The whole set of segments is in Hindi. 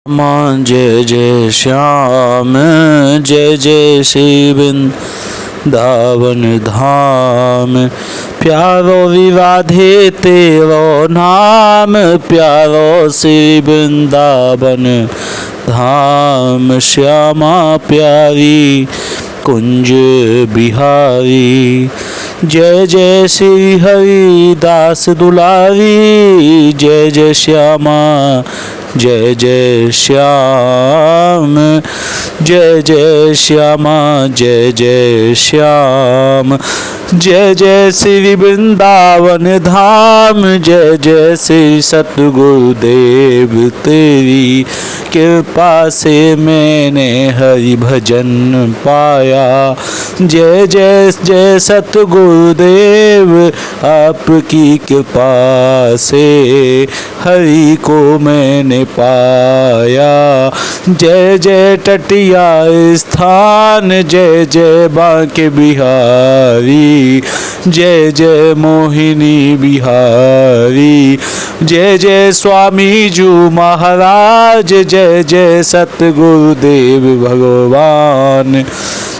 मां जय जय श्याम जय जय श्री वृंदावन धाम। प्यारो विवाधे तेरो नाम, प्यारो श्री वृंदावन धाम। श्यामा प्यारी कुंज बिहारी, जय जय श्री हरिदास दुलारी। जय जय श्यामा जय जय श्याम, जय जय श्यामा जय जय श्याम। जय जय श्री वृंदावन धाम, जय जय श्री सतगुरुदेव। तेरी कृपा से मैंने हरि भजन पाया। जय जय जय सतगुरुदेव, आपकी कृपा से हरि को मैंने पाया। जय जय टटिया स्थान, जय जय बांके बिहारी। जय जय मोहिनी बिहारी, जय जय स्वामी जी महाराज। जय जय सतगुरुदेव भगवान।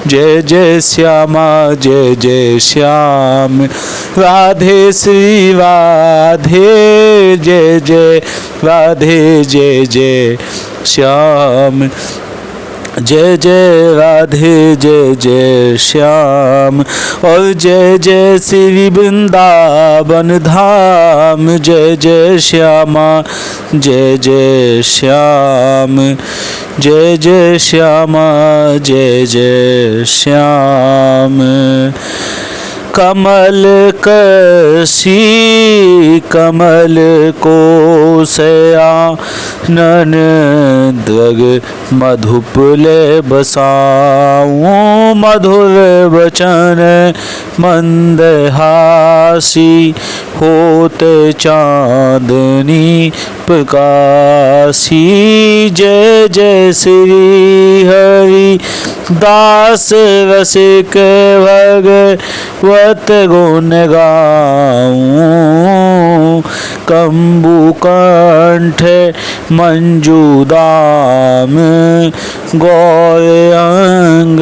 जय जय श्यामा जय जय श्याम, राधे श्री राधे। जय जय राधे जय जय श्याम, जय जय राधे जय जय श्याम। और जय जय श्री वृंदावन धाम, जय जय श्यामा जय जय श्याम। जय जय श्यामा जय जय श्याम। कमल कसी कमल कोसया, नन द्रग मधुपुले बसाऊं। मधुर वचन मंदहासी, होते चांदनी प्रकाशी। जय जय श्री हरि दास रसिक भगवत गुण गाऊं। कंबु कंठ मंजूदाम, गौर अंग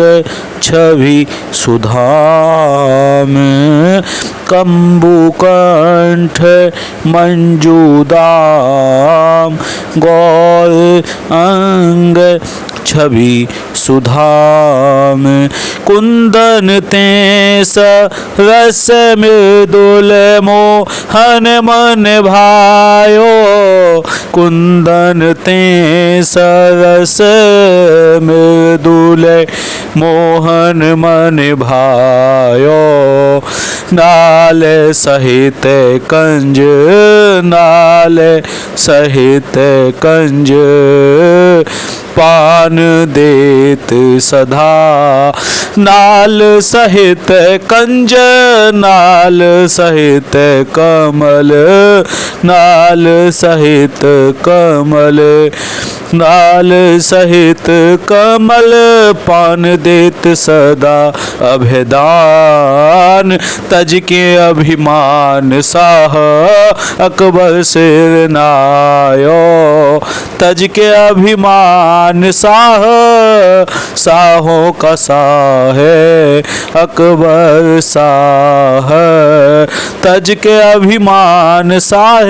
छवि सुधाम। कंबु कंठ मंजूदाम, गौर अंग छवि सुधाम। कुंदन ते रस मृदुल मोहन मन भायो। कुंदन ते रस मृदुल मोहन मन भायो। नाल सहित कंज, नाल सहित कंज पान देत सदा। नाल सहित कंज, नाल सहित कमल, नाल सहित कमल। नाल सहित कमल पान देत सदा अभेदान। तज के अभिमान साह अकबर सिर नायो। तज के अभिमान साह साहों का साह अकबर साह। तज के अभिमान साह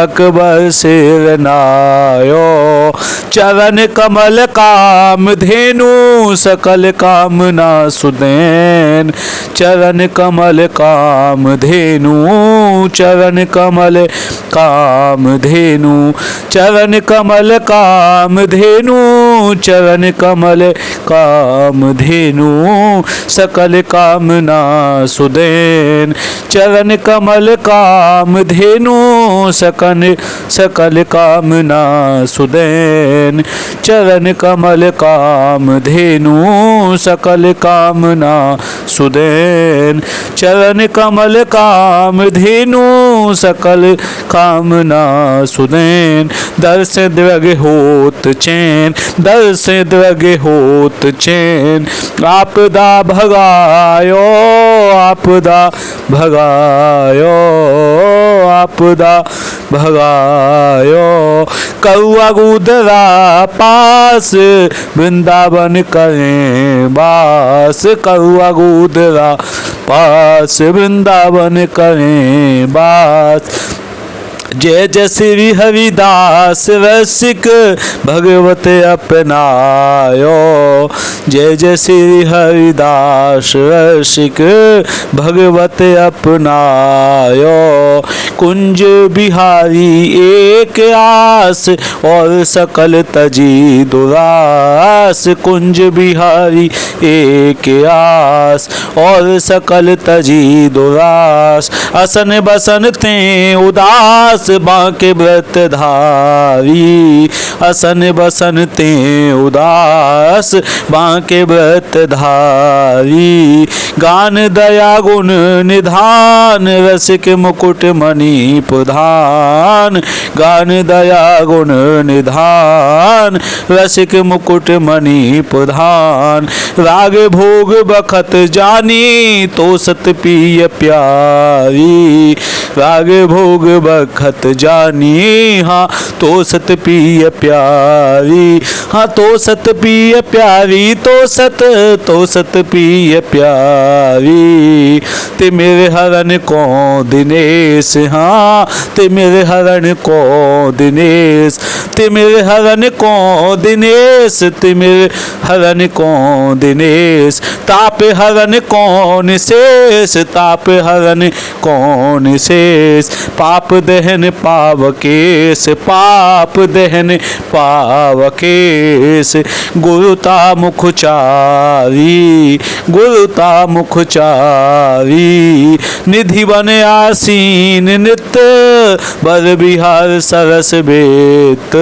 अकबर सिर नायो। चरण कमल काम धेनु, सकल कामना सुदैन। चरण कमल काम धेनु, चरण कमल काम धेनु। चरण कमल काम धेनु, चरण कमल काम धेनु। सकल कामना सुदैन। चरण कमल काम धेनु, सकल कामना सुदैन। चरण कमल काम धेनु, सकल कामना सुदैन। चरण कमल काम धेनु, सकल कामना सुदैन। दर्श द्रग होत चैन, दर्श द्रग होत चैन। आपदा भगायो, आपदा भगायो। आपदा भगायो। कौआ गुदरा पास वृंदावन करें बास, कौआ गुदरा पास वृंदावन करें बास। जय जय श्री हरिदास रसिक भगवत अपनायो। जय जय श्री हरिदास रसिक भगवत अपनायो। कुंज बिहारी एक आस और सकल तजी दुरास, कुंज बिहारी एक आस और सकल तजी दुरास। असन बसन ते उदास बांके व्रत धारी, असन बसन ते उदास बांके व्रत धारी। गान दया गुण निधान रसिक मुकुट मणि प्रधान, गान दया गुण निधान रसिक मुकुट मणि प्रधान। राग भोग बखत जानी तो सत पिय प्यारी, राग भोग बखत जानी हाँ तो सत पिय प्यारी। हाँ तो सत पिय प्यारी, तो सत पिय प्यारी। ते मेरे हरण को दिनेश, हाँ ते मेरे हरण को दिनेश, ते मेरे हरण को दिनेश, ते मेरे हरण को दिनेश। ताप हरण कौन शेष, ताप हरण कौन शेष। पाप दहन पावकेश, पाप दहन पावकेश। गुरुता मुखचारी, गुरुता मुखचारी। निधि बन आसीन नित्य बर बिहार सरस बेत,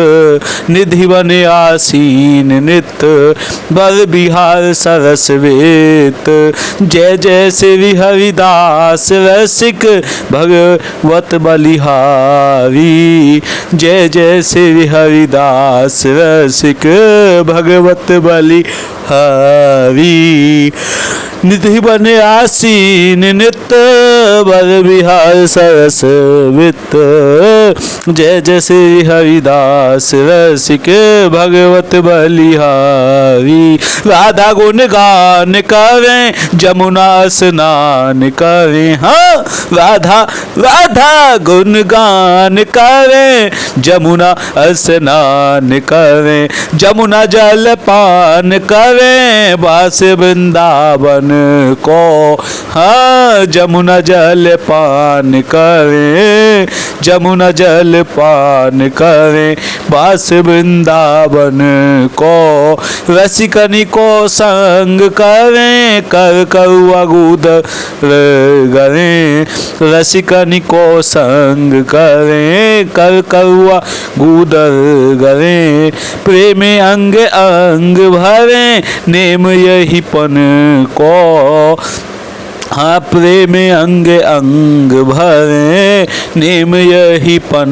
निधि बन आसीन नित्य बर बिहार सरस बेत। जय जय श्री हरिदास रसिक भगवत बलिहारी, जय जय श्री हरिदास रसिक भगवत बलिहारी। निधि बन आसीन नित्य बर बिहार सरस वित्त। जय जय श्री हरिदास रसिक भगवत बलिहारी। राधा गुण गान करें जमुना स्नान करें, हाँ राधा राधा गुण गान करें जमुना स्नान करें। जमुना जल पान करें बास वृंदावन को, हाँ जमुना जल पान करें, जमुना जल पान करें बास वृंदावन को। रसिकनी को संग करें कर कौआ गुदर गरें, रसिकनी को संग करें कर कौआ गुदर गरें। प्रेम अंग अंग भरें नेम यही पन को, हाँ प्रेम अंग अंग भरे नेम यही पन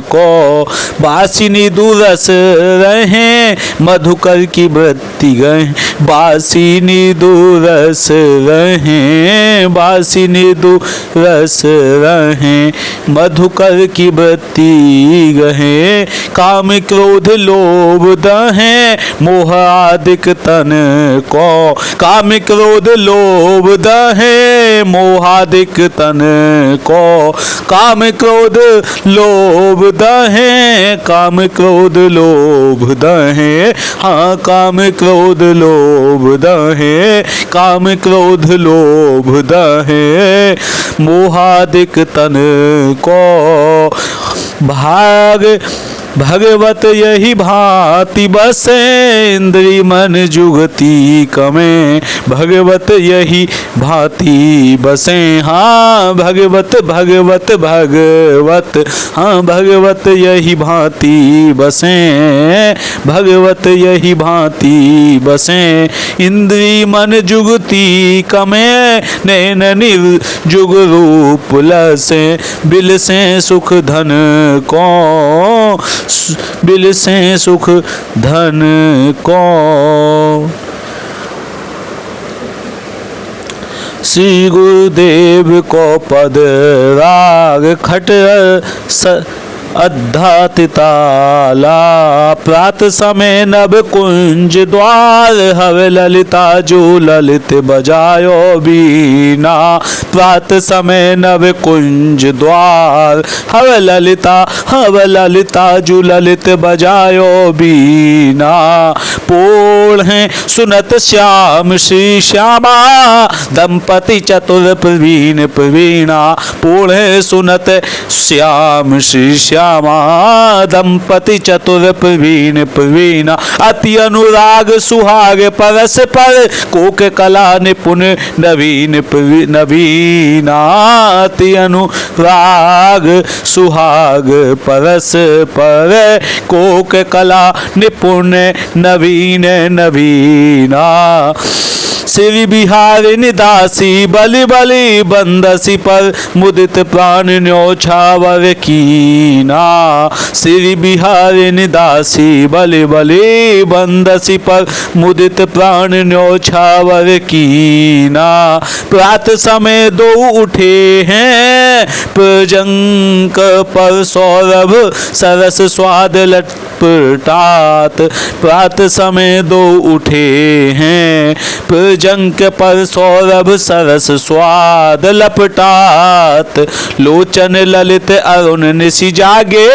को। बासिनी दुरस रहें मधुकर की वृत्ति गए, बासिनी दुरस रहें, बासिनी दुरस रहें मधुकर की वृत्ति गहे। काम क्रोध लोभ दहें मोह आदिक तन को, काम क्रोध लोभ दहें मोहादिक तन को। काम क्रोध लोभ दहें, काम क्रोध लोभ दहें, हाँ काम क्रोध लोभ दहें, काम क्रोध लोभ दहें मोहादिक तन को। भाग भगवत यही भांति बसे इंद्री मन जुगती कमें, भगवत यही भांति बसे, हाँ भगवत भगवत भगवत, हाँ भगवत यही भांति बसे, भगवत यही भांति बसे। इंद्री मन जुगती कमें नैन निर्जुग रूप लसे, बिल से सुख धन को, बिल से सुख धन को। श्री गुरुदेव को पद राग खट अध्यातिताला प्रात समय नभ कुंज द्वार हव ललिता जो ललित बजायो बीना प्रात समय नभ कुंज द्वार हव ललिता जो ललित बजायो बीना पूर्ण है सुनत श्याम श्री श्यामा दंपति चतुर प्रवीण प्रवीणा पूर्ण है सुनत श्याम श्री श्यामा दंपति चतुर प्रवीण प्रवीणा अति अनुराग सुहाग परस पर कोक कला निपुण नवीन नवीना अति अनुराग सुहाग परस पर कोक कला निपुण नवीन नवीना श्री बिहारिणी दासी बलि बलि बंदसी पर मुदित प्राण न्योछावर कीना श्री बिहारिणी दासी बलि बलि बंदसी पर मुदित प्राण न्योछावर कीना प्रात समय दो उठे हैं प्रजंक पर सौरभ सरस स्वाद लटपटात प्रात समय दो उठे हैं प्रजंक पर सौरभ सरस स्वाद लपटात लोचन ललित अरुण निशि जागे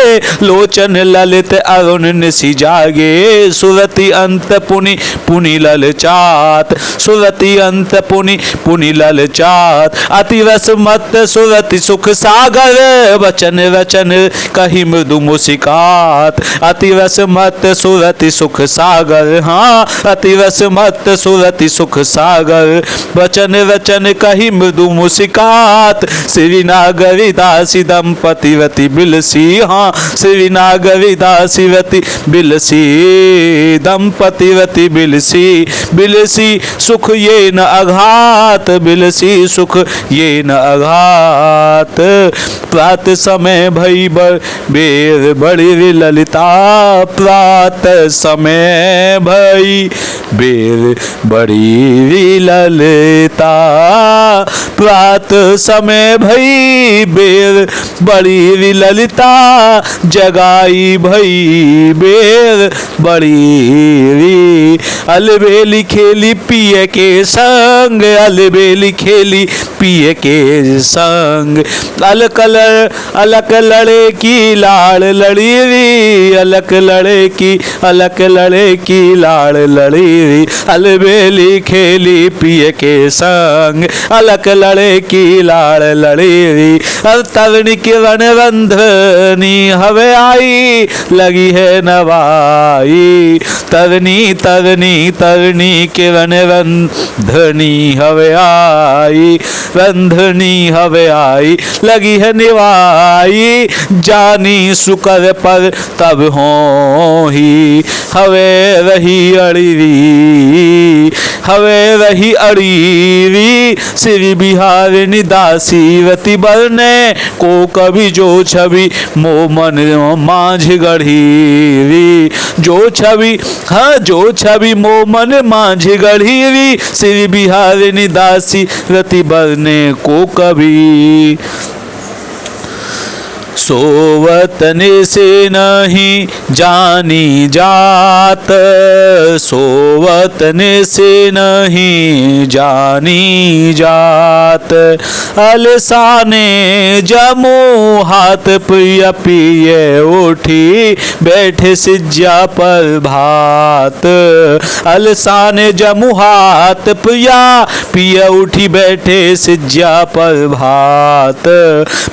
लोचन ललित अरुण निशि जागे सुरति अंत पुनि पुनि ललचात सुरति अंत पुनि पुनि ललचात अति रस मत सुरति सुख सागर वचन रचन कही मृदु मुस्कात अति रस मत सुरति सुख सागर हाँ अति रस मत सुरति सुख सागर वचन रचन कही मृदु मुस्कात श्री नागरी दासी दंपति रति बिलसी हाँ श्री नागरी दासी रति बिलसी दंपति रति बिलसी बिलसी सुख ये न अघात बिलसी सुख ये न अघात प्रात समय भई बेर बड़ी ललिता प्रात समय भई बेर बड़ी ललिता प्रात समय भई बेर बड़ी ललिता जगाई भई बेर बड़ी अलबेली खेली पिए के संग अलबेली खेली पिए के संग अलक लड़े की लाड़ लड़ी री अलक लड़े की लाड़ लड़ी री अलबेली खेली पिए के संग अलक लड़े की लाड़ लड़ी री तरणी किरण बंधनी हवे आई लगी है नवाई तरनी किरण बंधनी हवे आई लगी है निवाई जानी सुकर पर तब हो ही हवे रही अड़ीरी श्री बिहारिणी दासी रति बरने को कभी जो छवि मो मन माझ गढ़ीरी जो छवि मो मन माझ गढ़ीरी श्री बिहारिणी दासी रति बरने को कभी सोवतने से नहीं जानी जात सोवतने से नहीं जानी जात अलसाने जमो हाथ प्रिय पिए उठी बैठे सिज्जा पर भात अलसाने जमो हाथ प्रिया पिए उठी बैठे सिज्जा पर भात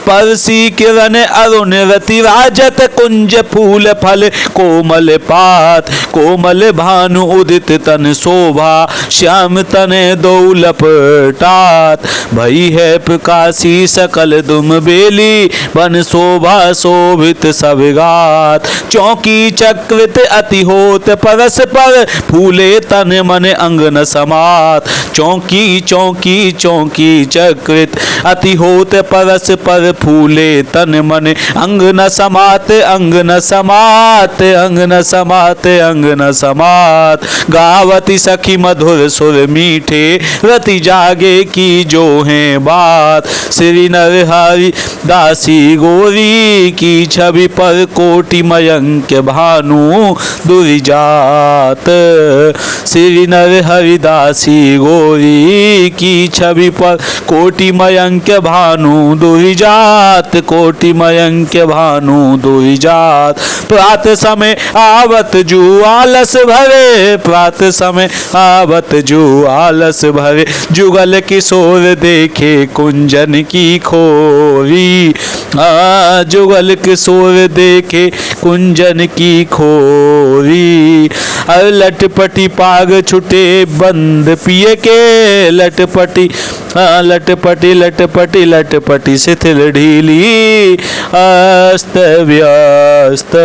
परसी किरण अरुण रति राजत कुंज फूल फल कोमल पात कोमल भानु उदित तन शोभा श्याम तने दौलपटात भई है प्रकाशी सकल दुम बेली बन शोभा शोभित सविगात चौकी चक्रित अति होत परस पर फूले तन मन अंगन समात चौकी चौकी चौकी चक्रित अति होत परस पर फूले तन मन बने अंग न समाते अंग न समाते अंग न समाते अंग न समात। गावती सखी मधुर सुर मीठे रति जागे की जो है बात। श्री नरहरि दासी गोरी की छवि पर कोटि मयंक भानु दुर्जात। श्री नरहरि दासी गोरी की छवि पर कोटि मयंक भानु दुर्जात कोटि मयंक भानु दुर्जात। प्रात समय आवत जू आलस भरे प्रात समय आवत जू आलस भरे। जुगल किशोर देखे कुंजन की खोरी जुगल किशोर देखे कुंजन की खोरी। लटपटी पाग छुटे बंद पिए के लटपटी लटपटी लटपटी लटपटी शिथिल ढीली अस्त व्यस्त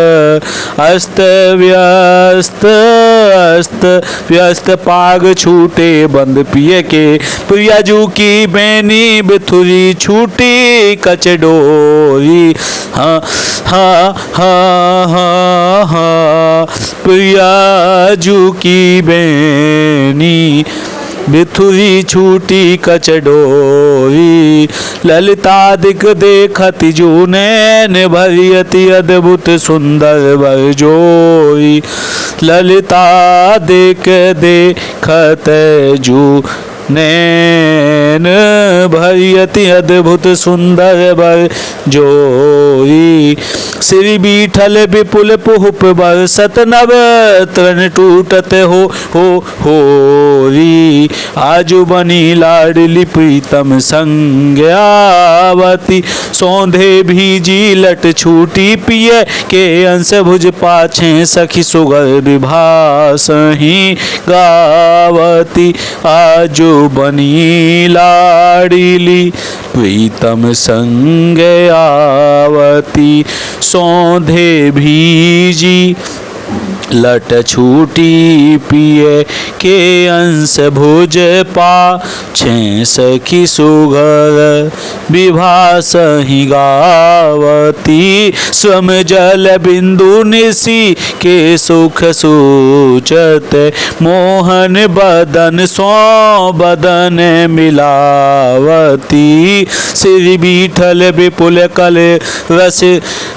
अस्त व्यस्त अस्त व्यस्त पाग छूटे बंद पिए के। प्रियाजू की बैनी बिथुरी छूटी कचडोरी हाँ हाँ हाँ हाँ हाँ। प्रियाजू की बैनी बिथुरी छूटी कचडोरी। ललिता दिक देखति जू नैन भरियति अद्भुत सुंदर बरजोई। ललिता दिक देखत जू नैन भरियति अद्भुत सुंदर बर जोई। श्री बीठल विपुल पुहुप बरसत नव तृण टूटत होरी। आजु बनी लाडली प्रीतम संज्ञावती। सौंधे भीजी लट छूटी पिय के अंश भुज पाछे सखी सुगर विभासही गावती। आजु बनी लाडली प्रीतम संज्ञावती। सौंधे भीजी लट छूटी पिए के अंश भुज पाछे सखी सुगर विभासहि गावती। स्वम जल बिंदु निसी के सुख सूचत मोहन बदन सो बदन मिलावती। श्री बीठल विपुल कल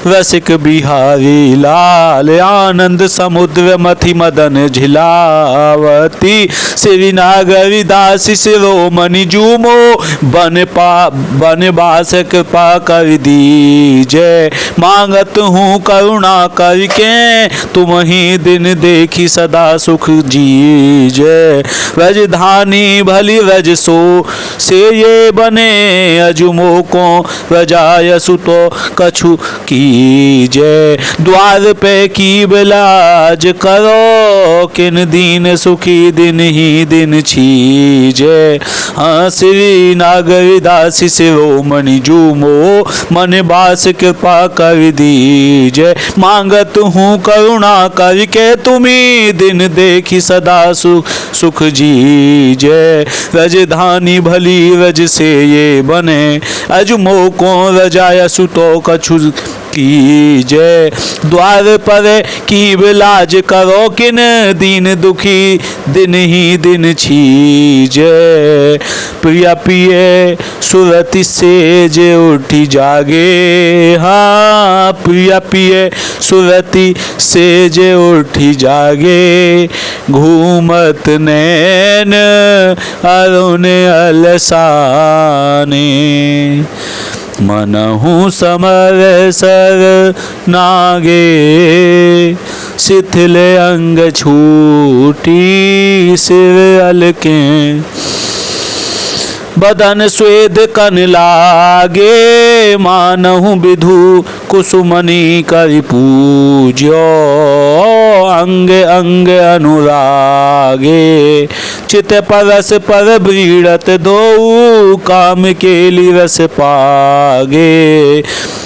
रसिक बिहारी लाल आनंद समुद्र मथि मदन झिलावती। श्री नागरी दासी शिरोमणि जूमो बन बास कृपा कर दीजय। मांगत हूँ करुणा करके तुम ही दिन देखी सदा सुख जीजय। व्रजधानी भली व्रज सो से ये बने अजुमो को व्रजाय सुतो कछु कीजय। द्वार पे की बिलाज करो किन दीन सुखी दिन ही दिन छीजे। हाँ श्री नागरी दासी शिरोमणि जूमो मन बास कृपा कर दीजय। मांगत हूँ करुणा करके तुम्ही दिन देखी सदा सुख जीजय। व्रजधानी भली व्रज से ये बने अजुमो को रजाय सुतो कछु कीजय। द्वार पर की बिलाज करो किन दीन दुखी दिन ही दिन छीजय। प्रिया पिए सुरति सेज उठी जागे। हाँ प्रिया पिए सुरति सेज उठी जागे। घूमत नैन अरुण अलसाने मनहु समर सर नागे। शिथिल अंग छूटी सिर अलके बदन स्वेद कन लागे। मानहु विधु कुसुमनि करि पूज्यो अंग अंग अनुरागे। चित परस पर ब्रीड़त दो काम केली रस पागे।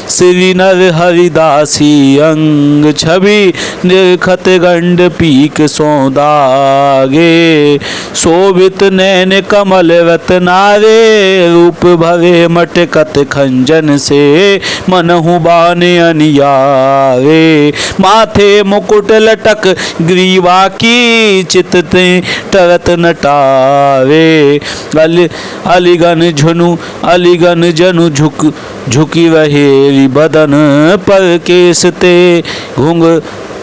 श्री नर हरिदासी अंग छवि निर्खत गंड पीक सौदागे। शोभित नैन कमल रत्नाय रे, रूप भरे मटकत खंजन से, मनहु बाने अनियारे। माथे मुकुट लटक ग्रीवा की, चितते तरत नटारे। अलिगन जनु झुकी रहे बदन पर, केसते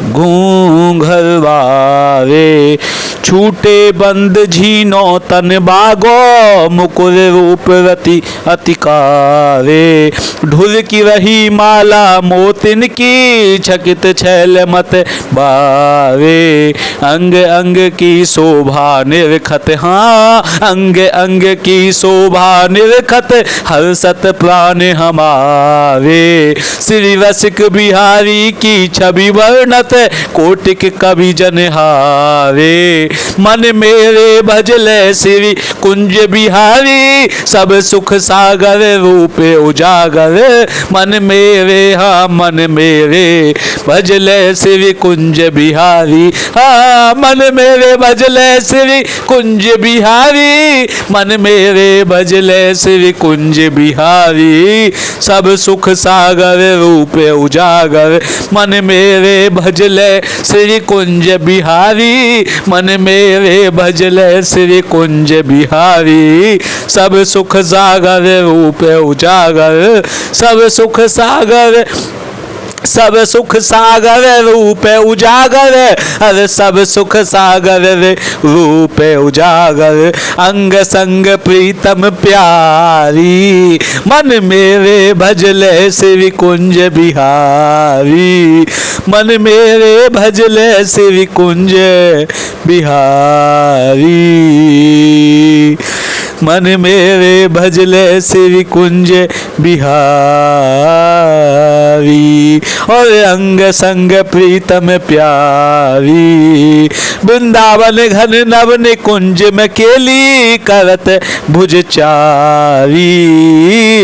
घूंघरवारे। छूटे बंद झीनो तन बागो, मुकुर रूप रति अतिकारे। ढुर की रही माला मोतिन की, छकित छैल मत बारे। अंग अंग की शोभा निरखत, हाँ अंग अंग की शोभा निरखत, हर्षत प्राण हमारे। श्री रसिक बिहारी की छवि वर्णत, कोटिक कवि जनहारे। मन मेरे भजले श्री कुंज बिहारी, सब सुख सागर रूप उजागर। मन मेरे, हाँ मन मेरे भजले श्री कुंज बिहारी, हाँ मन मेरे भजले श्री कुंज बिहारी। मन मेरे भजले श्री कुंज बिहारी, सब सुख सागर रूप उजागर। मन मेरे भजले श्री कुंज बिहारी, मन मेरे भजले श्री कुंज बिहारी। सब सुख सागर रूप उजागर, सब सुख सागर, सब सुख सागर रूप उजागर। अरे सब सुख सागर रूप उजागर। अंग संग प्रीतम प्यारी, मन मेरे भजले श्री कुंज बिहारी। मन मेरे भजले श्री कुंज बिहारी। मन मेरे भजले श्री कुंज बिहारी। और अंग संग प्रीतम प्यारी। वृंदावन घन नव निकुंज में केली, करत भुज चारी।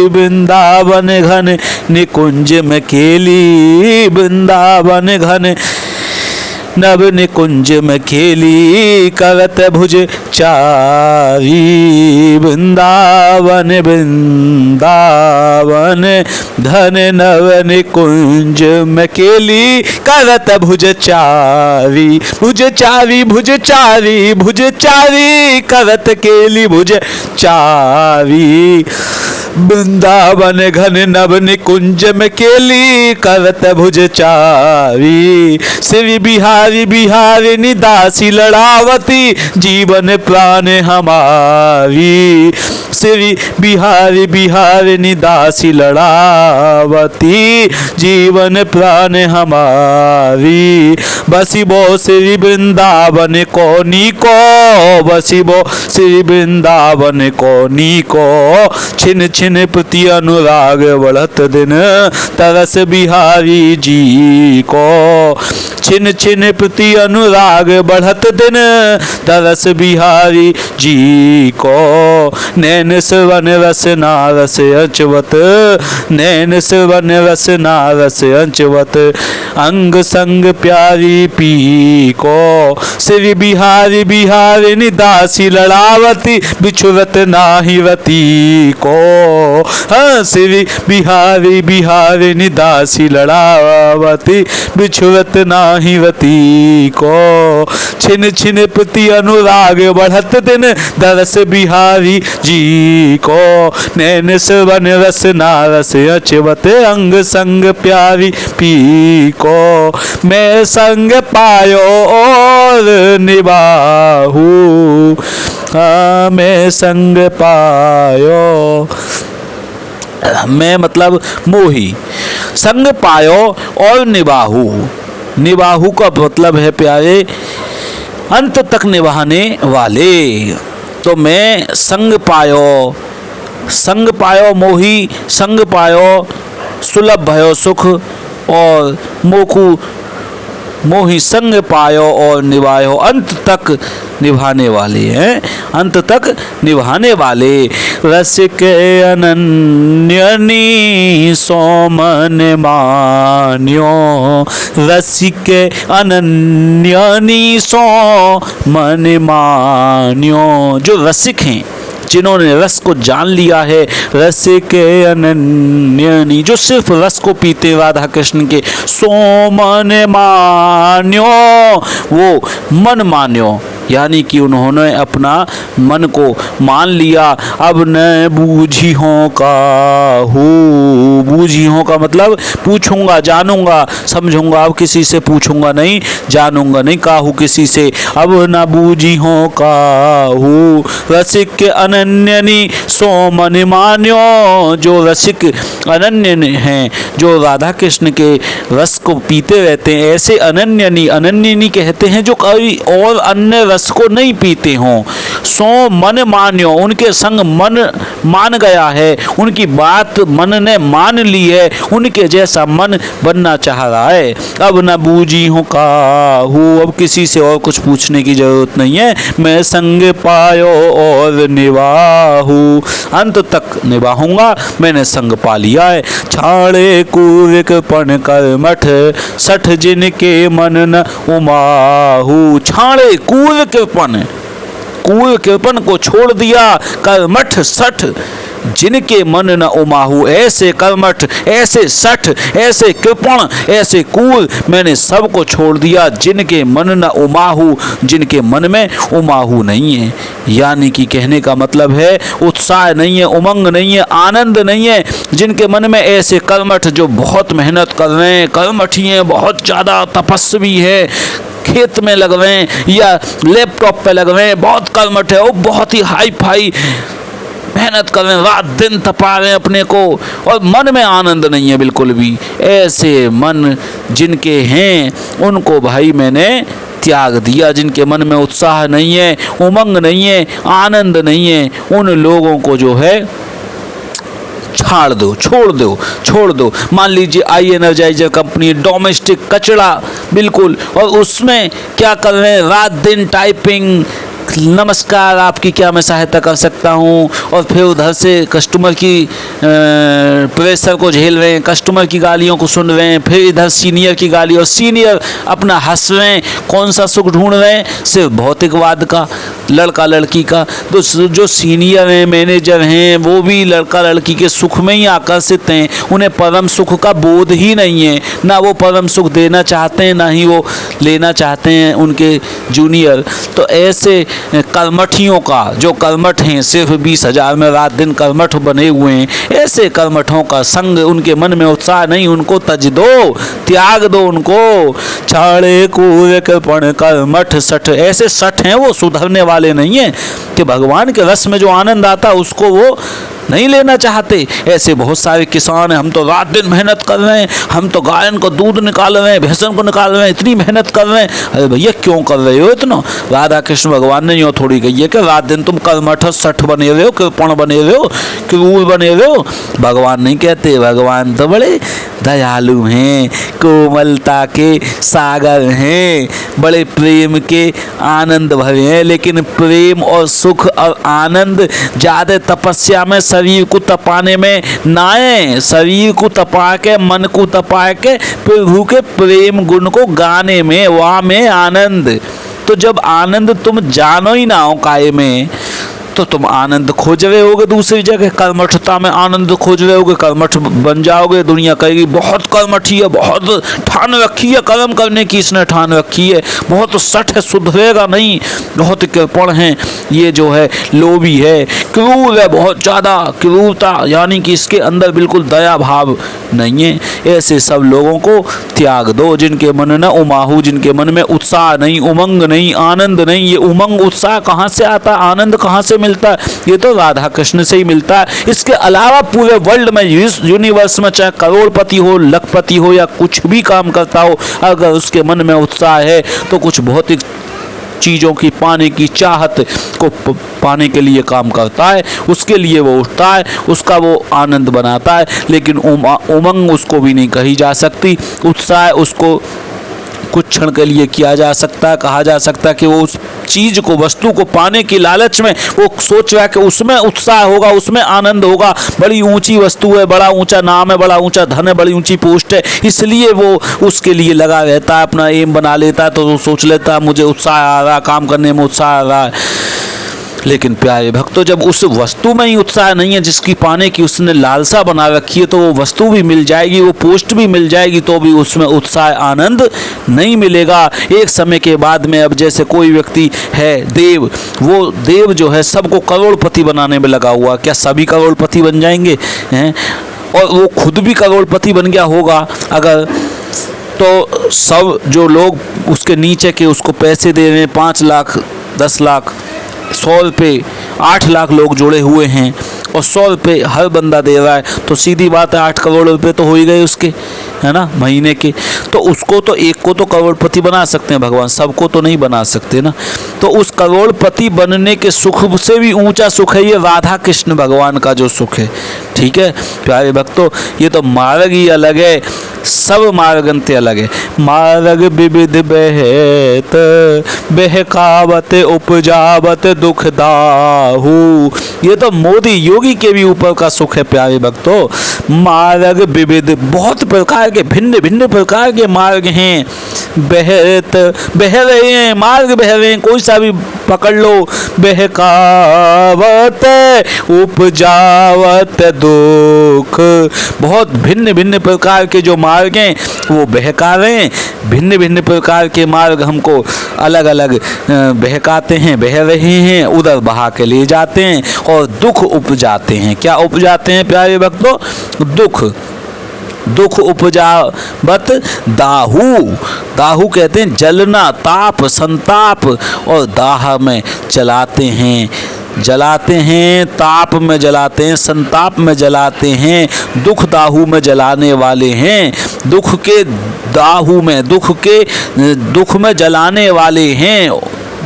वृंदावन घन निकुंज में केली, वृंदावन घन नव निकुंज में खेली, करत भुज चारी। वृंदावन वृंदावन धन नव निकुंज में केली, करत भुज चारी। भुज चारी भुज चारी भुज चारी, करत केली भुज चारी। वृंदावन घन नव निकुंज में केली, करत भुज चारी। श्री बिहारी बिहारिणी दासी लड़ावती, जीवन प्राण हमारी। श्री बिहारी बिहारिणी दासी लड़ावती, जीवन प्राण हमारी। बसिबो श्री वृंदावन को नीको, बसिबो श्री वृंदावन को नीको। छिन छिन प्रति अनुराग बढ़त दिन, तरस बिहारी जी को। छिन छिन प्रति अनुराग बढ़त दिन, तरस बिहारी जी को। नैन श्रवण रस नारस अचवत, नैन श्रवण रस नारस अचवत। अंग संग प्यारी पी को। श्री बिहारी बिहारिणी दासी लड़ावती, बिछुरत नाही रती को। हाँ श्री बिहारी बिहारिणी दासी लड़ावती, बिछुरत नाही रती को। छिन छिन प्रति अनुराग बढ़त दिन, दरस बिहारी जी को। नैन श्रवण रस नारस अचवत, अंग संग प्यारी पी को। मैं संग पायो और निभाहू, हाँ मैं संग पायो। मैं मतलब मोही, संग पायो और निबाहू। निबाहू का मतलब है प्यारे अंत तक निभाने वाले। तो मैं संग पायो, संग पायो मोही, संग पायो सुलभ भयो सुख, और मोखू मोही संग पायो और निभायो, अंत तक निभाने वाले हैं, अंत तक निभाने वाले। रसिक अनन्यनी सोमन मान्यो, रसिक अनन्यनी सोमन मान्यो। जो रसिक हैं, जिन्होंने रस को जान लिया है, रस के अनन्यनी, जो सिर्फ रस को पीते राधा कृष्ण के, सो मन मान्यो, वो मन मान्यो, यानी कि उन्होंने अपना मन को मान लिया। अब न बूझी हो काहू, बूझी हो का मतलब पूछूंगा, जानूंगा, समझूंगा, अब किसी से पूछूंगा नहीं, जानूंगा नहीं, काहू किसी से। अब न बूझी हो काहू, रसिक के अनन्यनी सो मन मान्यो, जो रसिक अनन्य हैं, जो राधा कृष्ण के रस को पीते रहते हैं, ऐसे अनन्यनी, अनन्यनी कहते हैं जो कोई और अन्य रस को नहीं पीते हों। सो मन मान्यो, उनके संग मन मान गया है, उनकी बात मन ने मान ली है, उनके जैसा मन बनना चाह रहा है। अब न बूझी हूँ काहू, अब किसी से और कुछ पूछने की जरूरत नहीं है। मैं संग पायो और निभाहू, अंत तक निभाऊंगा, मैंने संग पा लिया है। छाड़े कूरिक पण कर्मठ, सठ जिनके मन न उमाहू, छाड़े कूर कृपण, कूल कृपण को छोड़ दिया, कर्मठ सठ जिनके मन न उमाहू, ऐसे कर्मठ, ऐसे सठ, ऐसे कृपण, ऐसे कूल, मैंने सबको छोड़ दिया, जिनके मन न उमाहू, जिनके मन में उमाहू नहीं है। यानी कि कहने का मतलब है उत्साह नहीं है, उमंग नहीं है, आनंद नहीं है, जिनके मन में ऐसे कर्मठ जो बहुत मेहनत कर रहे हैं, कर्मठी हैं, बहुत ज़्यादा तपस्वी है, खेत में लग रहे हैं या लैपटॉप पे लग रहे हैं, बहुत कर्मठ है, वो बहुत ही हाई फाई मेहनत कर रहे हैं, रात दिन तपा रहे हैं अपने को, और मन में आनंद नहीं है बिल्कुल भी। ऐसे मन जिनके हैं उनको भाई मैंने त्याग दिया, जिनके मन में उत्साह नहीं है, उमंग नहीं है, आनंद नहीं है, उन लोगों को जो है छाड़ दो, छोड़ दो, छोड़ दो। मान लीजिए आई एनर्जाइजर कंपनी, डोमेस्टिक कचरा बिल्कुल, और उसमें क्या कर रहे हैं, रात दिन टाइपिंग, नमस्कार आपकी क्या मैं सहायता कर सकता हूँ, और फिर उधर से कस्टमर की प्रेशर को झेल रहे हैं, कस्टमर की गालियों को सुन रहे हैं, फिर इधर सीनियर की गाली, और सीनियर अपना हंस रहे हैं, कौन सा सुख ढूंढ रहे हैं, सिर्फ भौतिकवाद का, लड़का लड़की का। तो जो सीनियर हैं, मैनेजर हैं, वो भी लड़का लड़की के सुख में ही आकर्षित हैं, उन्हें परम सुख का बोध ही नहीं है, ना वो परम सुख देना चाहते हैं, ना ही वो लेना चाहते हैं उनके जूनियर। तो ऐसे कर्मठियों का, जो कर्मठ हैं, सिर्फ 20,000 में रात दिन कर्मठ बने हुए हैं, ऐसे कर्मठों का संग, उनके मन में उत्साह नहीं, उनको तज दो, त्याग दो उनको। छाड़े कूर कृपण कर्मठ सठ, ऐसे सठ हैं, वो सुधरने वाले नहीं हैं कि भगवान के रस में जो आनंद आता उसको वो नहीं लेना चाहते। ऐसे बहुत सारे किसान हैं, हम तो रात दिन मेहनत कर रहे हैं, हम तो गायन को दूध निकाल रहे हैं, भैंसन को निकाल रहे हैं, इतनी मेहनत कर रहे हैं। अरे भैया क्यों कर रहे हो इतना? राधा कृष्ण भगवान ने यूँ थोड़ी कही है कि रात दिन तुम कर्मठ सठ बने रहे हो, कृपण बने रहे हो, क्रूर बने रहे हो। भगवान नहीं कहते, भगवान तो बड़े दयालु हैं, कोमलता के सागर हैं, बड़े प्रेम के आनंद भरे हैं। लेकिन प्रेम और सुख और आनंद ज़्यादा तपस्या में, शरीर को तपाने में ना आए, शरीर को तपा के, मन को तपा के प्रभु के प्रेम गुण को गाने में, वहाँ में आनंद। तो जब आनंद तुम जानो ही ना हो काय में, तो तुम आनंद खोज रहे होगे दूसरी जगह, कर्मठता में आनंद खोज रहे होगे, कर्मठ बन जाओगे। दुनिया कहेगी बहुत कर्मठी है, बहुत ठान रखी है कर्म करने की, इसने ठान रखी है, बहुत सठ है, सुधरेगा नहीं, बहुत कृपण है, ये जो है लोभी है, क्रूर है, बहुत ज़्यादा क्रूरता, यानी कि इसके अंदर बिल्कुल दया भाव नहीं है। ऐसे सब लोगों को त्याग दो, जिनके मन न उमाहू, जिनके मन में उत्साह नहीं, उमंग नहीं, आनंद नहीं। ये उमंग उत्साह कहाँ से आता, आनंद कहाँ से मिलता है? ये तो राधा कृष्ण से ही मिलता है। इसके अलावा पूरे वर्ल्ड में, यूनिवर्स में, चाहे करोड़पति हो, लखपति हो, या कुछ भी काम करता हो, अगर उसके मन में उत्साह है तो कुछ भौतिक चीज़ों की पाने की चाहत को पाने के लिए काम करता है, उसके लिए वो उठता है, उसका वो आनंद बनाता है। लेकिन उमंग उसको भी नहीं कही जा सकती, उत्साह उसको कुछ क्षण के लिए किया जा सकता है, कहा जा सकता है कि वो उस चीज़ को, वस्तु को पाने की लालच में वो सोच रहा है कि उसमें उत्साह होगा, उसमें आनंद होगा, बड़ी ऊंची वस्तु है, बड़ा ऊंचा नाम है, बड़ा ऊंचा धन है, बड़ी ऊंची पोस्ट है, इसलिए वो उसके लिए लगा रहता है, अपना एम बना लेता है। तो वो सोच लेता है मुझे उत्साह आ रहा है, काम करने में उत्साह आ रहा है। लेकिन प्यारे भक्तों, जब उस वस्तु में ही उत्साह नहीं है जिसकी पाने की उसने लालसा बना रखी है, तो वो वस्तु भी मिल जाएगी, वो पोस्ट भी मिल जाएगी, तो भी उसमें उत्साह आनंद नहीं मिलेगा। एक समय के बाद में, अब जैसे कोई व्यक्ति है देव, वो देव जो है सबको करोड़पति बनाने में लगा हुआ, क्या सभी करोड़पति बन जाएंगे हैं? और वो खुद भी करोड़पति बन गया होगा अगर, तो सब जो लोग उसके नीचे के उसको पैसे दे रहे हैं, 5 लाख 10 लाख 100 रुपये, 8 लाख लोग जुड़े हुए हैं और 100 रुपये हर बंदा दे रहा है, तो सीधी बात है 8 करोड़ रुपये तो हो ही गए उसके, है ना, महीने के। तो उसको तो एक को तो करोड़पति बना सकते हैं भगवान, सबको तो नहीं बना सकते ना। तो उस करोड़पति बनने के सुख से भी ऊंचा सुख है ये राधा कृष्ण भगवान का जो सुख है। ठीक है प्यारे भक्तों, ये तो मार्ग ही अलग है, सब मार्गंते अलग है। मार्ग विविध बहत बहकावत उपजावत दुख दाहू, ये तो मोदी योगी के भी ऊपर का सुख है प्यारे भक्तों। मार्ग विविध, बहुत प्रकार के भिन्न भिन्न प्रकार के मार्ग हैं, बहत बह रहे हैं, मार्ग बह रहे हैं, कोई सा भी पकड़ लो। बहकावत उपजावत दुख, बहुत भिन्न भिन्न प्रकार के जो मार्ग हैं वो बहका रहे हैं, भिन्न भिन्न प्रकार के मार्ग हमको अलग अलग बहकाते हैं, बह रहे हैं, उधर बहा के ले जाते हैं और दुख उपजाते हैं। क्या उपजाते हैं प्यारे भक्तों? दुख। दुख उपजावत दाहू, दाहू कहते हैं जलना, ताप, संताप, और दाह में जलाते हैं, जलाते हैं, ताप में जलाते हैं, संताप में जलाते हैं, दुख दाहू में जलाने वाले हैं, दुख के दाहू में, दुख में जलाने वाले हैं।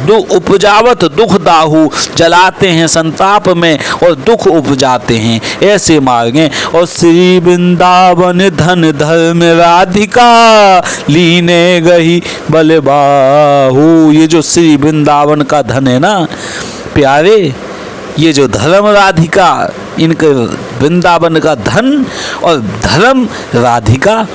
उपजावत दुख दाहू, जलाते हैं संताप में और दुख उपजाते हैं, ऐसे मार्ग हैं। और श्री वृंदावन धन धर्म राधिका लीने गही बलबाहू, ये जो श्री वृंदावन का धन है ना प्यारे, ये जो धर्म राधिका, इनके वृंदावन का धन और धर्म राधिका,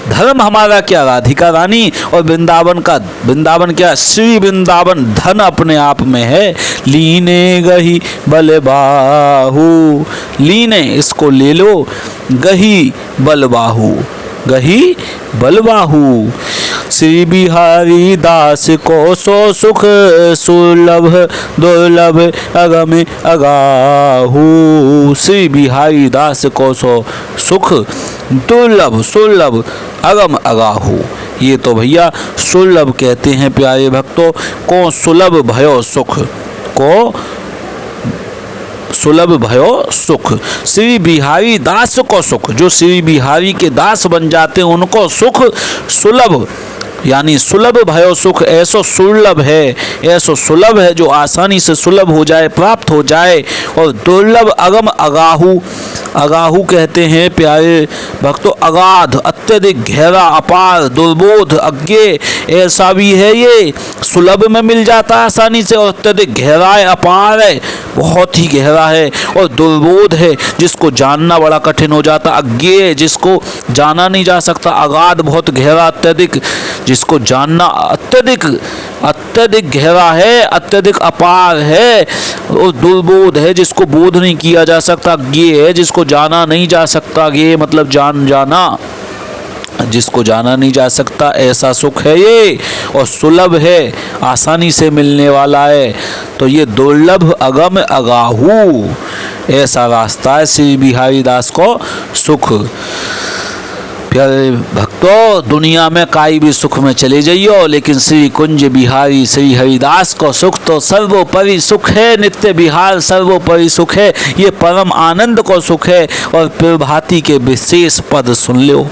धर्म हमारा क्या राधिका रानी, और वृंदावन का, वृंदावन क्या श्री वृंदावन धन अपने आप में है। लीने गही बलबाहू, लीने इसको ले लो, गही बलबाहू, गही बलबाहू। श्री बिहारी दास को सो सुख सुलभ दुर्लभ अगम अगाहू, श्री बिहारी दास को सो सुख दुर्लभ सुलभ अगम अगाहू, ये तो भैया सुलभ कहते हैं प्यारे भक्तों को, सुलभ भयो सुख को, सुलभ भयो सुख। श्री बिहारी दास को सुख, जो श्री बिहारी के दास बन जाते हैं उनको सुख सुलभ, यानी सुलभ भयो सुख, ऐसो सुलभ है, ऐसो सुलभ है जो आसानी से सुलभ हो जाए, प्राप्त हो जाए। और दुर्लभ अगम अगाहू, अगाहू कहते हैं प्यारे भक्तों अगाध, अत्यधिक गहरा, अपार, दुर्बोध, अज्ञे, ऐसा भी है ये, सुलभ में मिल जाता है आसानी से, और अत्यधिक गहरा है, अपार है, बहुत ही गहरा है, और दुर्बोध है जिसको जानना बड़ा कठिन हो जाता, अज्ञे जिसको जाना नहीं जा सकता, अगाध बहुत गहरा, अत्यधिक जिसको जानना अत्यधिक अत्यधिक गहरा है, अत्यधिक अपार है, और दुर्बोध है जिसको बोध नहीं किया जा सकता, ज्ञेय है जिसको जाना नहीं जा सकता, ज्ञेय मतलब जाना, जिसको जाना नहीं जा सकता, ऐसा सुख है ये, और सुलभ है, आसानी से मिलने वाला है। तो ये दुर्लभ अगम अगाहू, ऐसा रास्ता है श्री बिहारी दास को सुख। प्यारे भक्तों, दुनिया में काई भी सुख में चले जाइयो, लेकिन श्री कुंज बिहारी श्री हरिदास को सुख तो सर्वोपरि सुख है, नित्य बिहार सर्वोपरि सुख है, ये परम आनंद को सुख है। और प्रभाती के विशेष पद सुन लो,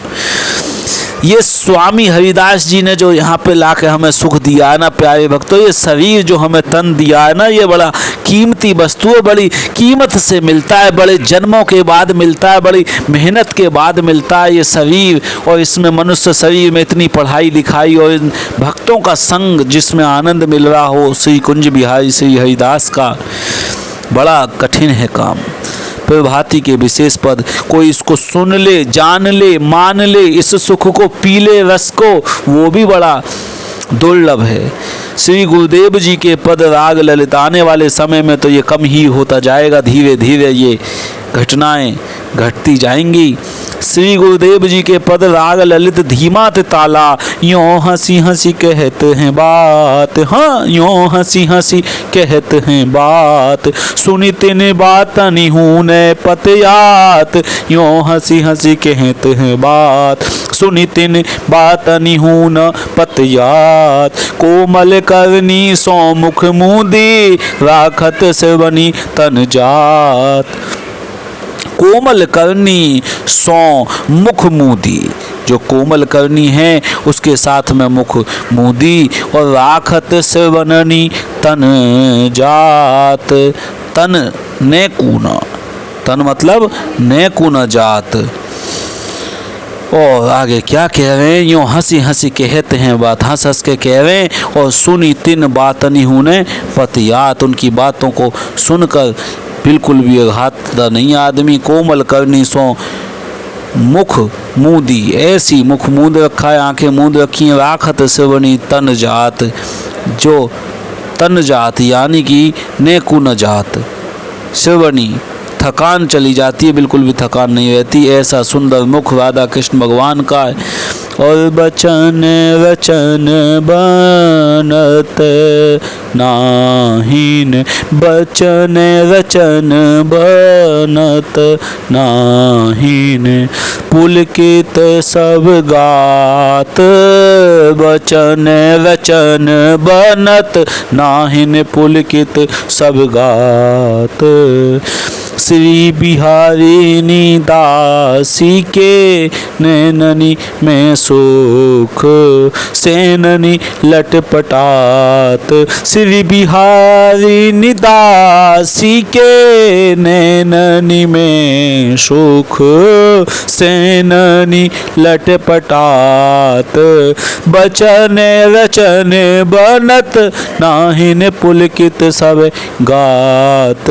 ये स्वामी हरिदास जी ने जो यहाँ पे लाके हमें सुख दिया है ना प्यारे भक्तों, ये शरीर जो हमें तन दिया है ना, ये बड़ा कीमती वस्तु है, बड़ी कीमत से मिलता है, बड़े जन्मों के बाद मिलता है, बड़ी मेहनत के बाद मिलता है ये शरीर। और इसमें मनुष्य शरीर में इतनी पढ़ाई लिखाई और इन भक्तों का संग जिसमें आनंद मिल रहा हो, श्री कुंज बिहारी श्री हरिदास का, बड़ा कठिन है काम। प्रभाती के विशेष पद, कोई इसको सुन ले, जान ले, मान ले, इस सुख को पी ले, रस को, वो भी बड़ा दुर्लभ है। श्री गुरुदेव जी के पद राग ललित आने वाले समय में तो ये कम ही होता जाएगा, धीरे धीरे ये घटनाएं घटती जाएंगी। श्री गुरुदेव जी के पद राग ललित धीमात ताला, यों हंसी हंसी कहते हैं बात, हाँ यों हंसी हंसी कहते हैं बात, सुनी तिन बात निहून पतयात, यों हंसी हंसी कहते हैं बात, सुनी तिन बात निहून पतयात, कोमल करनी सौमुख मुदी, राखत श्रवणी तन जात। कोमल करनी सौ मुख मुदी, जो कोमल करनी है उसके साथ में मुख मुदी, और राखत श्रवणी तन जात, तन नेकुन, तन मतलब नेकुन जात। और आगे क्या कह रहे हैं, यूँ हंसी हंसी कहते हैं बात, हंस हंस के कह रहे हैं, और सुनी तिन बात निहूने पतियात, उनकी बातों को सुनकर बिल्कुल भी घातदा नहीं आदमी। कोमल करनी सो मुख मूदी, ऐसी मुख मूंद रखा है, आंखें मूंद रखी हैं, राखत श्रवणी तन जात, जो तन जात यानी कि नेकुन जात, श्रवणी थकान चली जाती है, बिल्कुल भी थकान नहीं रहती, ऐसा सुंदर मुख राधा कृष्ण भगवान का है। और बचन वचन बनत नाहिन, बचन वचन बनत नाहिन, पुलकित सब गात, बचन वचन बनत नाहिन, पुलकित सब गात। श्री बिहारिणी दासी के नैननी में सुख, सेननी लटपटात, श्री बिहारिणी दासी के नैननी में सुख, सेननी लटपटात, बचन वचन बनत नाहिन, पुलकित सब गात।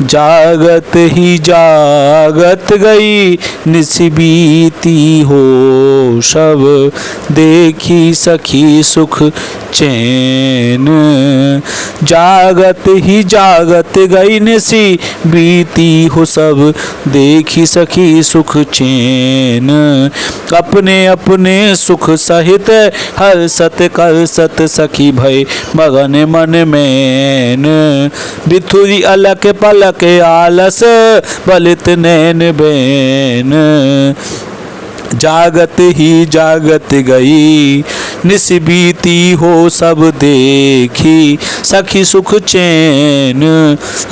जागत ही जागत गई निस्बीती हो शब, देखी सखी सुख चैन, जागत ही जागत गई निसी बीती हो सब, देखी सखी सुख चैन, अपने अपने सुख सहित हर सत कर सत सखी भय मगन मन मैन, बिथुरी अलक पलक आलस बलित नैन बैन, जागत ही जागत गई निस्बीती हो सब देखी सखी सुख चैन,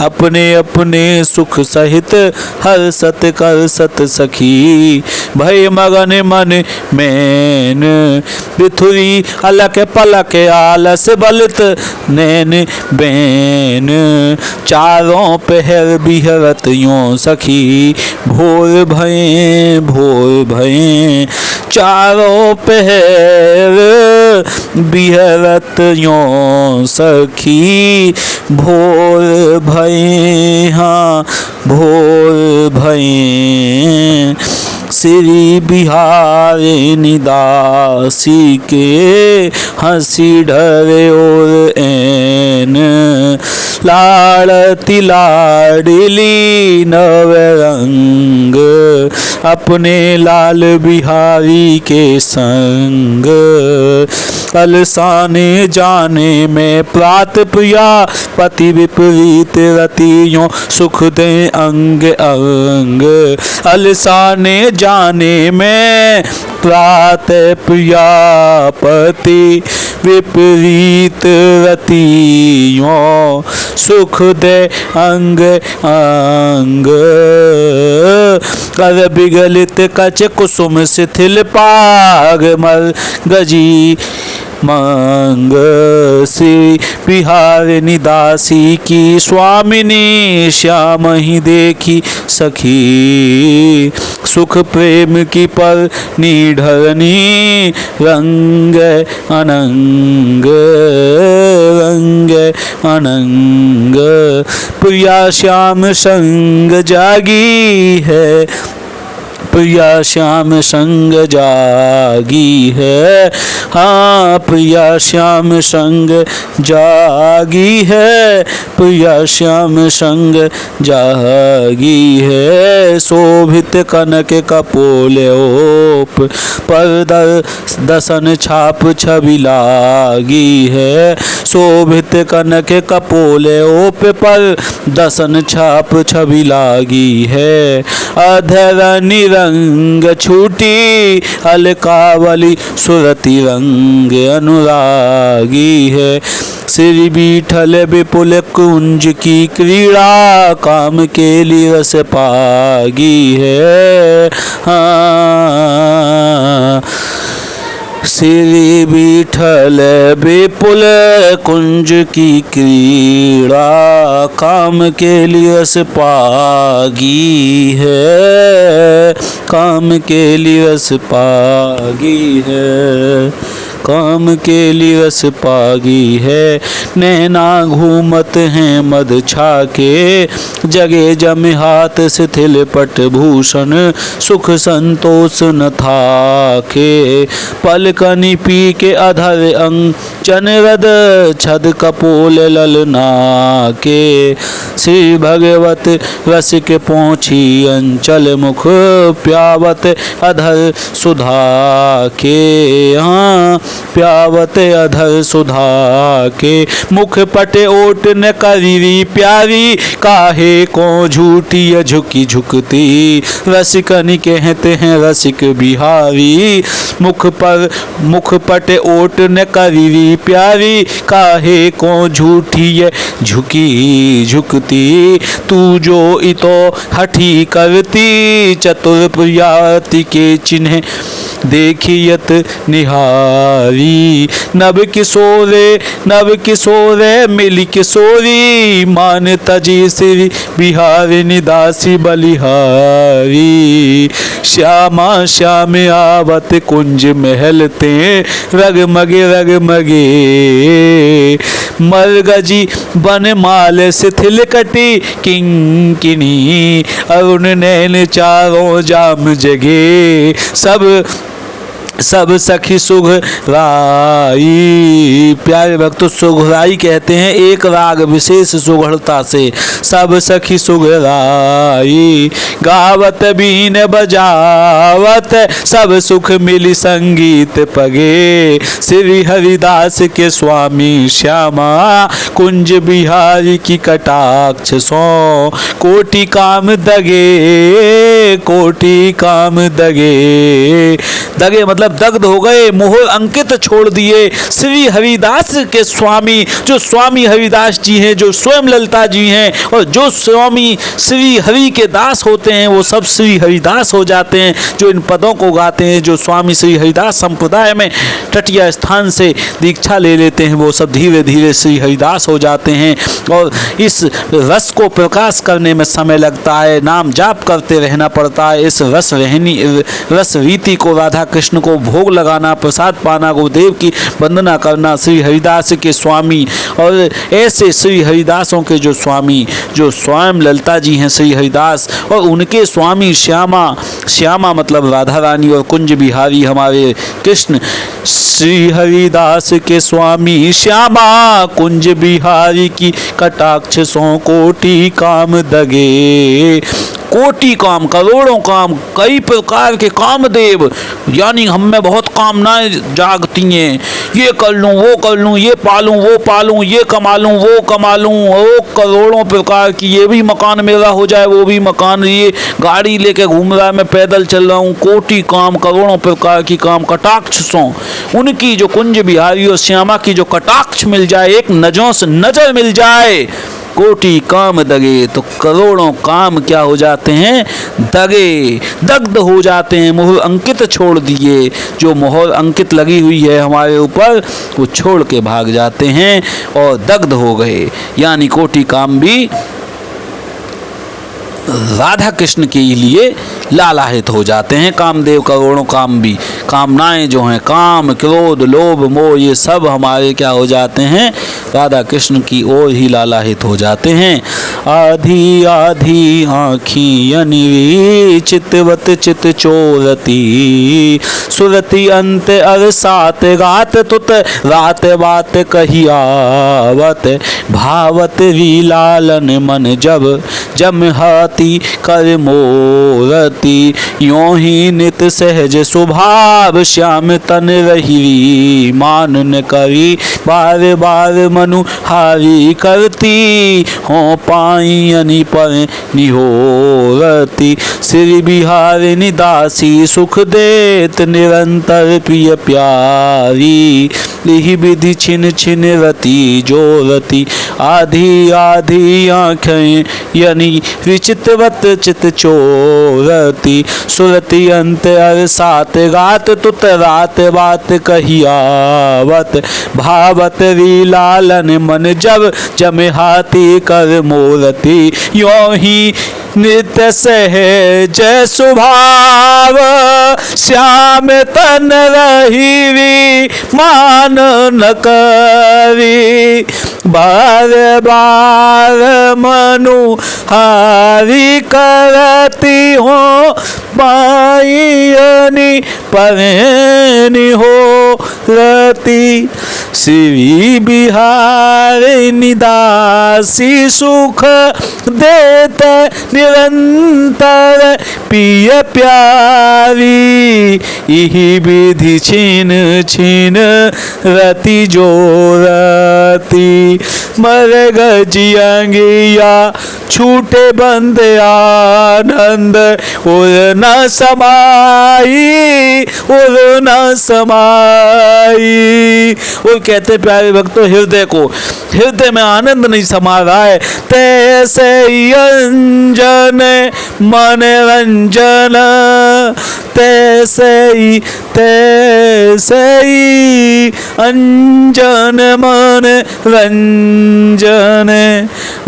अपने अपने सुख सहित हर सत कर सत सखी भय मगन मन मैन, बिथुरी अलक पलक आलस बलित नैन बैन, चारों पहर बिहरत यों सखी भोर भये, चारों पहर बिहरत यों सखी भोर भये, हाँ भोर भये। श्री बिहारिणी दासी के हंसी ढरे और ऐन, लाड़ती लाडली नवरंग, अपने लाल बिहारी के संग, अलसाने जाने में प्रात प्रिया, पति विपरीत रतियों सुख दे अंग अंग, अलसाने जाने में प्रात प्रिया, पति विपरीत रतियों सुख दे अंग अंग, कर बिगलित कच कुसुम शिथिल पाग मर गजी मंग, श्री बिहारिणी दासी की स्वामिनी श्याम ही देखी सखी, सुख प्रेम की पर निढरनी, रंग अनंग रंग अनंग, प्रिया श्याम संग जागी है, प्रिया श्याम संग जागी है, हाँ प्रिया श्याम संग जागी है, प्रिया श्याम संग जागी है। शोभित कनक कपोल ओप पर दसन छाप छवि लागी है, शोभित कनक कपोल ओप पर दसन छाप छवि लागी है। अधर निरंग छूटी अलकावली सुरति रंग अनुरागी है। श्री विठल विपुल कुंज की क्रीड़ा काम के लिए रस पागी है, हाँ श्री विठल विपुल कुंज की क्रीड़ा काम के लिए रस पागी है, काम के लिए रस पागी है, काम के लिए रस पागी है। नैना घूमत हैं मद छाके, जगे जम हाथ शिथिल पट भूषण, सुख संतोष न थाके। पलकनि पी के अधर अंचन रद, छद कपोल ललना के। श्री भगवत रसिक पहुँची अंचल मुख, प्यावत अधर सुधा के, हाँ प्यावत अधर सुधा के। मुख पटे ओट न करीरी प्यारी, काहे को झूठी झुकी झुकती। रसिकनि कहते हैं रसिक बिहारी, मुख पटे ओट न करीरी प्यारी, काहे को झूठी झुकी झुकती। तू जो इतो हठी करती, चतुर प्रियाति के चिन्ह देखियत निहारी। नव किशोरे मिली किशोरी, मान तजी श्री बिहारिणी दासी बलिहारी। श्यामा श्याम आवत कुंज महलते, रगमगे रगमगे। मरगजी बनमाल शिथिल कटी किंकिनी, अरुण नैन चारों जाम जगे। सब सखी सुघराई, प्यारे भक्त सुघराई कहते हैं एक राग विशेष सुघड़ता से। सब सखी सुघराई, गावत बीन बजावत, सब सुख मिली संगीत पगे। श्री हरिदास के स्वामी श्यामा, कुंज बिहारी की कटाक्ष सो। कोटि काम दगे, कोटि काम दगे। दगे मतलब दग्ध हो गए, मोहर अंकित छोड़ दिए। श्री हरिदास के स्वामी, जो स्वामी हरिदास जी हैं, जो स्वयं ललिता जी हैं, और जो स्वामी श्री हरि के दास होते हैं, वो सब श्री हरिदास हो जाते हैं। जो इन पदों को गाते हैं, जो स्वामी श्री हरिदास संप्रदाय में तटीय स्थान से दीक्षा ले लेते हैं, वो सब धीरे धीरे श्री हरिदास हो जाते हैं। और इस रस को प्रकाश करने में समय लगता है, नाम जाप करते रहना पड़ता है। इस रस रीति को, राधा कृष्ण को भोग लगाना, प्रसाद पाना, गुरुदेव की वंदना करना, श्री हरिदास के स्वामी। और ऐसे श्री हरिदासों के जो स्वामी, जो स्वयं ललिता जी हैं श्री हरिदास, और उनके स्वामी श्यामा मतलब राधा रानी, और कुंज बिहारी हमारे कृष्ण। श्री हरिदास के स्वामी श्यामा, कुंज बिहारी की कटाक्ष सो कोटि काम दगे। कोटि काम, करोड़ों काम, कई प्रकार के कामदेव, यानी हम में बहुत कामनाएं जागती हैं। ये कर लूँ, वो कर लूँ, ये पालूँ, वो पालूँ, ये कमा लूँ, वो कमा लूँ, वो करोड़ों प्रकार की, ये भी मकान मेरा हो जाए, वो भी मकान, ये गाड़ी लेके घूम रहा है, मैं पैदल चल रहा हूँ। कोटि काम, करोड़ों प्रकार की काम, कटाक्षों, उनकी जो कुंज बिहारी और श्यामा की जो कटाक्ष मिल जाए, एक नजरों से नजर मिल जाए, कोटि काम दगे, तो करोड़ों काम क्या हो जाते हैं, दगे, दग्ध हो जाते हैं। मोहर अंकित छोड़ दिए, जो मोहर अंकित लगी हुई है हमारे ऊपर, वो छोड़ के भाग जाते हैं और दग्ध हो गए। यानी कोटि काम भी राधा कृष्ण के लिए लालायित हो जाते हैं। कामदेव करोड़ों काम भी, कामनाएं जो हैं, काम, क्रोध, लोभ, मोह, ये सब हमारे क्या हो जाते हैं, राधा कृष्ण की ओर ही लालायित हो जाते हैं। आधी आधी आँखी अनिवी चितवत चित चोरती सुरती अंत अरसात गात तुत रात बात कही आवत भावत वीलालन मन जब जम हाथी कर मोरती यों ही नित सहज स्वभाव श्याम तन रही मान न करी बार बार मनु हारी करती हो पाई अनि पर निहोरती श्री बिहारिणी दासी सुख देत निरंतर प्रिय प्यारी लिहि विधि छिन छिन रति जोरती आधी आधी आँखें यानी विचितवत चित चोरती सुरती अंत अरसात गात तुत रात बात कही आवत भावत वीलालन मन जब जम हाथी कर मोरती यों ही नित्य सहज स्वभाव श्याम तन रही मान न करी बार बार मनु हारी करती हो पायनी परनी हो रती श्री बिहारिणी दासी सुख देते निरंतर पिय प्यारी यही विधि छिन छिन रति जोरती मर गजियंगिया छूटे बंद आनंद उर न समाई उर न समाई। वो कहते प्यारे भक्तों हृदय को हृदय में आनंद नहीं समा रहा है। तैसे अंजन मन रंजन तैसे ही अंजन मन रंजन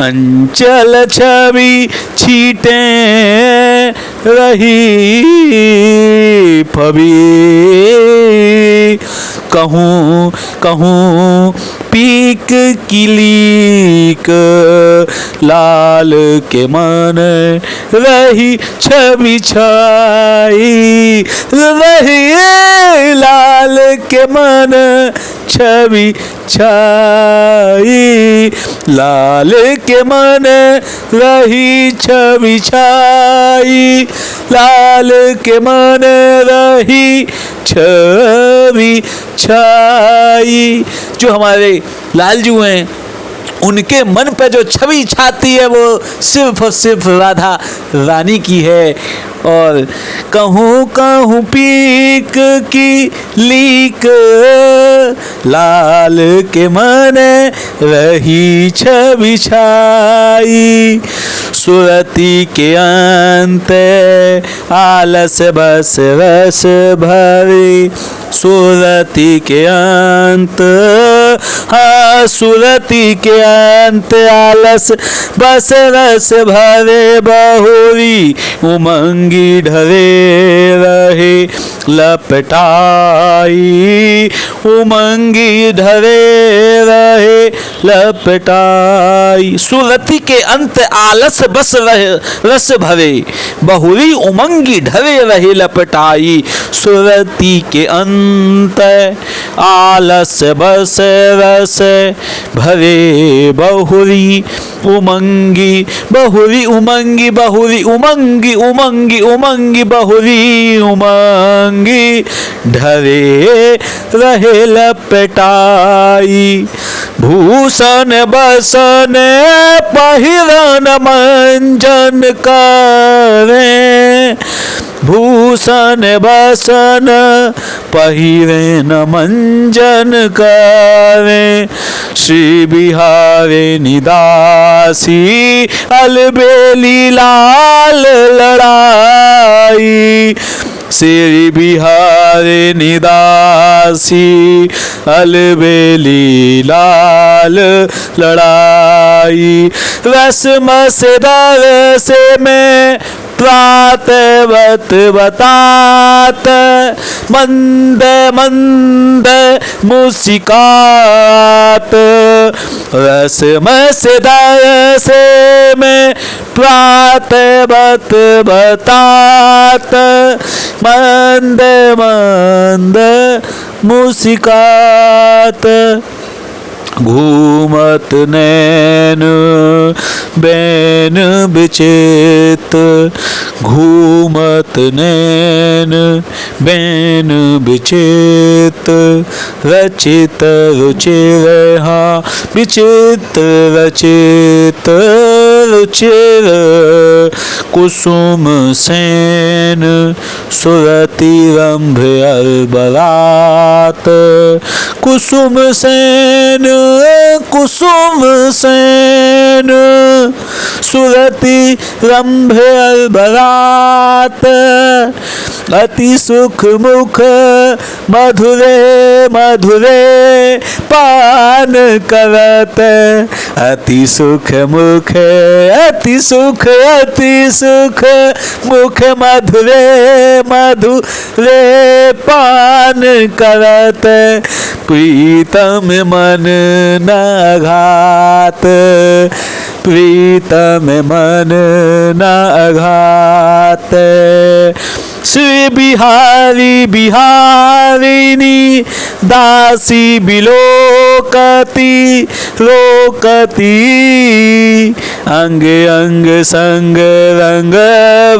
अंचल छवि छीटे रही फबी कहूँ कहूँ पीक किलीक लाल के मन रही छवि छाई रही लाल के मन छवि छाई लाल के मन रही छवि छाई लाल के मन रही छवि छाई। जो हमारे लालजू हैं उनके मन पे जो छवि छाती है वो सिर्फ और सिर्फ राधा रानी की है। और कहूँ कहूँ पीक की लीक लाल के मन रही छवि छाई सुरती के अंत आलस बस रस भरी सुरती के अंत हाँ सुरती के अंत आलस बस रस भरे बहुरी उमंगी ढरे रहे लपटाई उमंगी ढरे रहे लपटाई सुरती के अंत आलस बस रहे रस भरे बहुरी उमंगी ढरे रहे लपटाई सुरती के अंत आलस बस रस भरे बहुरी उमंगी बहुरी उमंगी बहुरी उमंगी उमंगी उमंगी बहुरी उमंगी ढरे रहे लपटाई भूषण बसन पहिरन मंजन करे भूषण बसन पहिरन मंजन करे श्री बिहारिणी दासी अलबेली लाल लड़ाई श्री बिहारिणी दासी अलबेली लाल लड़ाई रस मसेदार से मैं त्रात बत बतात मंद मंद मुस्कात रस मस दरस में प्रात बत बतात मंद मंद मुस्कात घूमत नैन बैन बिचित घूमत नैन बैन बिचित रचित रुचिर विचित रचित रुचिर कुसुम सेन सुरति रंभ अलबरात कुसुम सेन सुरति रंभ अलबरात अति सुख मुख मधुरे मधुरे पान करत अति सुख मुख मुख मधुरे मधुरे पान करत प्रीतम मन न घात प्रीतम मन न घात श्री बिहारी बिहारिणी दासी बिलोकती लोकती अंग अंग संग रंग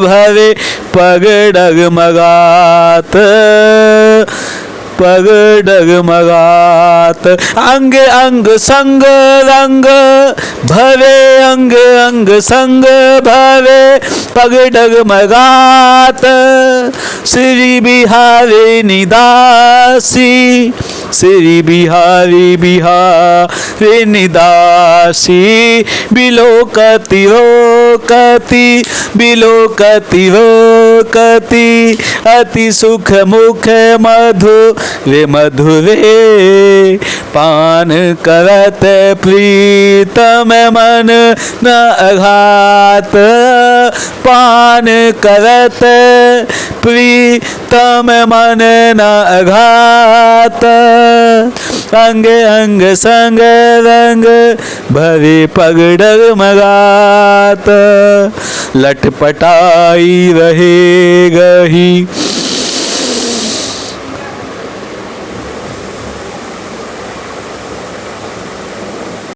भरे पग डगमगात पग डगमगात अंग अंग संग रंग भरे अंग अंग संग भरे पग डगमगात श्री बिहारी दासी श्री बिहारी बिहारी दासी बिलोकती रोकती बिलोकती रोकती अति सुख मुख मधु रे मधुरे पान करत प्रीतम मन न अघात पान करत प्रीतम मन न अघात अंग अंग संग रंग भरे पग डगमगात लटपटाई रहे गही